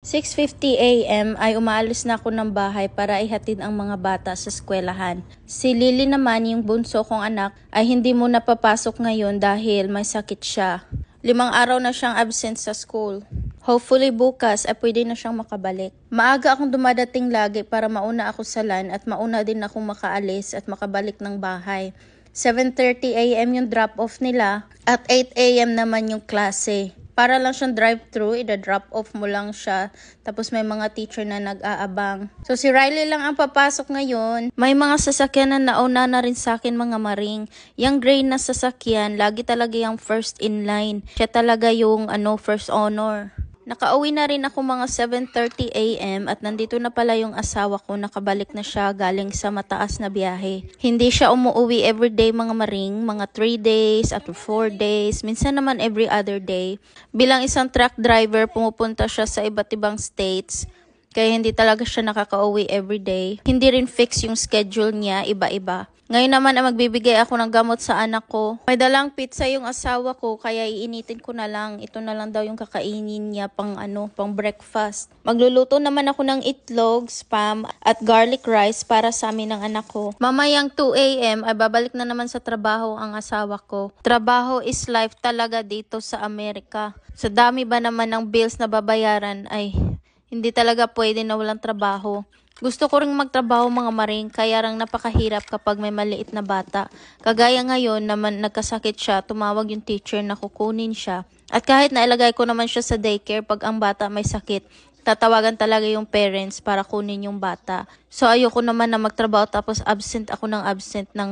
6:50 AM ay umaalis na ako ng bahay para ihatid ang mga bata sa eskwelahan. Si Lily naman, yung bunso kong anak, ay hindi muna papasok ngayon dahil may sakit siya. 5 araw na siyang absent sa school. Hopefully bukas ay pwede na siyang makabalik. Maaga akong dumadating lagi para mauna ako sa LAN at mauna din akong makaalis at makabalik ng bahay. 7:30 AM yung drop-off nila at 8 AM naman yung klase. Para lang siyang drive-thru, ida-drop off mo lang siya. Tapos may mga teacher na nag-aabang. So si Riley lang ang papasok ngayon. May mga sasakyan na nauna na rin sa akin mga maring. Yung gray na sasakyan, lagi talaga yung first in line. Siya talaga yung first honor. Nakauwi na rin ako mga 7:30 AM at nandito na pala yung asawa ko, nakabalik na siya galing sa mataas na biyahe. Hindi siya umuwi everyday mga maring, mga 3 days at 4 days, minsan naman every other day. Bilang isang truck driver, pumupunta siya sa iba't ibang states. Kaya hindi talaga siya nakakauwi everyday. Hindi rin fix yung schedule niya, iba-iba. Ngayon naman ay magbibigay ako ng gamot sa anak ko. May dalang pizza yung asawa ko, kaya iinitin ko na lang. Ito na lang daw yung kakainin niya pang breakfast. Magluluto naman ako ng itlog, spam at garlic rice para sa amin ng anak ko. Mamayang 2 AM ay babalik na naman sa trabaho ang asawa ko. Trabaho is life talaga dito sa Amerika. Sa dami ba naman ng bills na babayaran ay hindi talaga pwede na walang trabaho. Gusto ko ring magtrabaho mga maring, kaya lang napakahirap kapag may maliit na bata. Kagaya ngayon naman nagkasakit siya, tumawag yung teacher na kukunin siya. At kahit nailagay ko naman siya sa daycare, pag ang bata may sakit, tatawagan talaga yung parents para kunin yung bata. So ayoko naman na magtrabaho tapos absent ng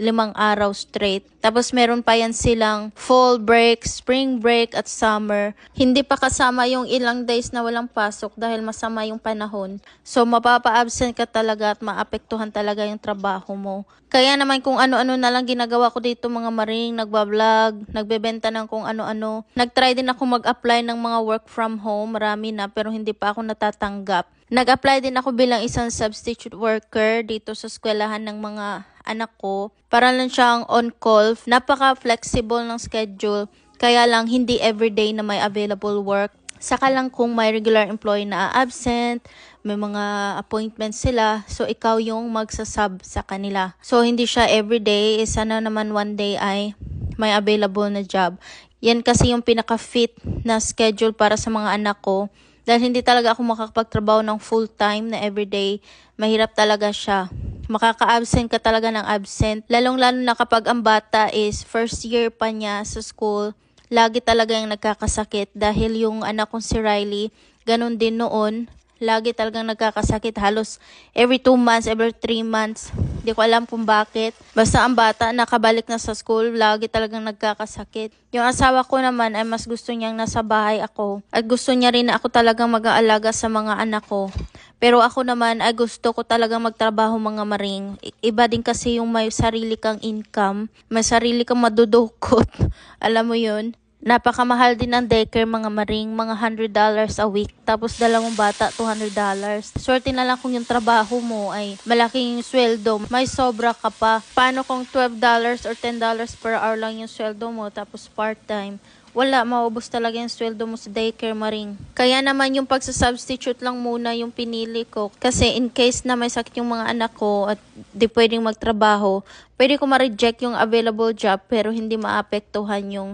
5 araw straight. Tapos meron pa yan silang fall break, spring break at summer. Hindi pa kasama yung ilang days na walang pasok dahil masama yung panahon. So mapapa-absent ka talaga at maapektuhan talaga yung trabaho mo. Kaya naman kung ano-ano na lang ginagawa ko dito mga maring, nagbablog, nagbebenta ng kung ano-ano. Nagtry din ako mag-apply ng mga work from home, marami na pero hindi pa ako natatanggap. Nag-apply din ako bilang isang substitute worker dito sa eskwelahan ng mga anak ko. Para lang siyang on-call. Napaka-flexible ng schedule. Kaya lang hindi everyday na may available work. Saka lang kung may regular employee na absent, may mga appointments sila. So ikaw yung magsasub sa kanila. So hindi siya everyday. Sana naman one day ay may available na job. Yan kasi yung pinaka-fit na schedule para sa mga anak ko. Dahil hindi talaga ako makakapagtrabaho ng full-time na everyday, mahirap talaga siya. Makaka-absent ka talaga ng absent. Lalong-lalo na kapag ang bata is first year pa niya sa school, lagi talaga yung nagkakasakit. Dahil yung anak kong si Riley, ganun din noon. Lagi talagang nagkakasakit. Halos every 2 months, every 3 months. Hindi ko alam kung bakit. Basta ang bata nakabalik na sa school, lagi talagang nagkakasakit. Yung asawa ko naman ay mas gusto niyang nasa bahay ako. At gusto niya rin na ako talagang mag-aalaga sa mga anak ko. Pero ako naman ay gusto ko talagang magtrabaho mga maring. Iba din kasi yung may sarili kang income. May sarili kang madudukot. Alam mo yun? Napakamahal din ng daycare mga maring, mga $100 a week. Tapos 2 bata, $200. Swerte na lang kung yung trabaho mo ay malaking sweldo. May sobra ka pa. Paano kung $12 or $10 per hour lang yung sweldo mo tapos part-time? Wala, maubos talaga yung sweldo mo sa daycare maring. Kaya naman yung pagsasubstitute lang muna yung pinili ko. Kasi in case na may sakit yung mga anak ko at di pwedeng magtrabaho, pwede ko ma-reject yung available job pero hindi maapektuhan yung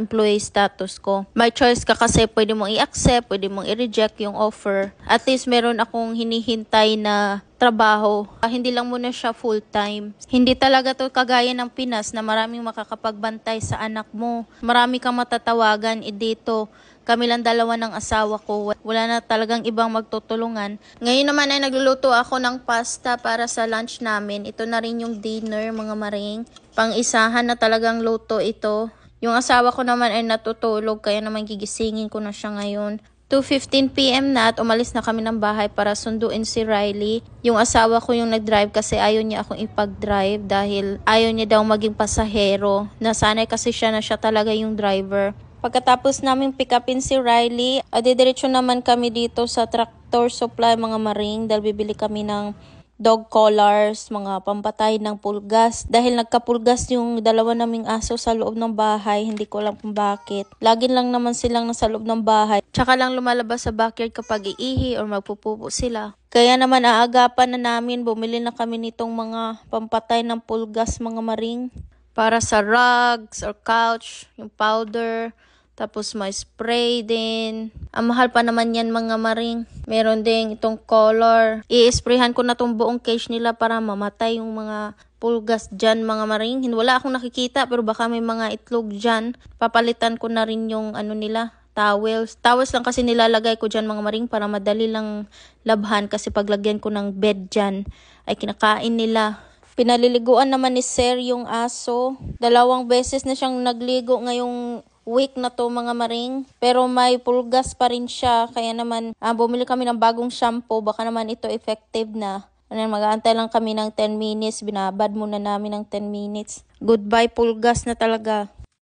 employee status ko. May choice ka kasi pwede mong i-accept, pwede mong i-reject yung offer. At least meron akong hinihintay na trabaho. Hindi lang muna siya full-time. Hindi talaga to kagaya ng Pinas na maraming makakapagbantay sa anak mo. Marami kang matatawagan dito. Kami lang 2 ng asawa ko. Wala na talagang ibang magtutulungan. Ngayon naman ay nagluluto ako ng pasta para sa lunch namin. Ito na rin yung dinner mga maring. Pang-isahan na talagang luto ito. Yung asawa ko naman ay natutulog kaya naman gigisingin ko na siya ngayon. 2:15 PM na at umalis na kami ng bahay para sunduin si Riley. Yung asawa ko yung nag-drive kasi ayaw niya akong ipag-drive dahil ayaw niya daw maging pasahero. Nasanay kasi siya na siya talaga yung driver. Pagkatapos namin pick upin si Riley, didiretso naman kami dito sa Tractor Supply mga maring dahil bibili kami ng dog collars, mga pampatay ng pulgas. Dahil nagkapulgas yung dalawa naming aso sa loob ng bahay, hindi ko alam kung bakit. Lagi lang naman silang nasa loob ng bahay. Tsaka lang lumalabas sa backyard kapag iihi or magpupupo sila. Kaya naman aagapan na namin, bumili na kami nitong mga pampatay ng pulgas, mga maring. Para sa rugs or couch, yung powder. Tapos may spray din. Ang mahal pa naman yan mga maring. Meron din itong color. I-sprayhan ko na tong buong cage nila para mamatay yung mga pulgas dyan mga maring. Wala akong nakikita pero baka may mga itlog dyan. Papalitan ko na rin yung ano nila, towels. Towels lang kasi nilalagay ko dyan mga maring para madali lang labhan kasi paglagyan ko ng bed dyan ay kinakain nila. Pinaliliguan naman ni Sir yung aso. 2 beses na siyang nagligo ngayong week na to mga maring. Pero may pulgas pa rin siya. Kaya naman bumili kami ng bagong shampoo. Baka naman ito effective na. Mag-aantay lang kami ng 10 minutes. Binabad muna namin ng 10 minutes. Goodbye pulgas na talaga.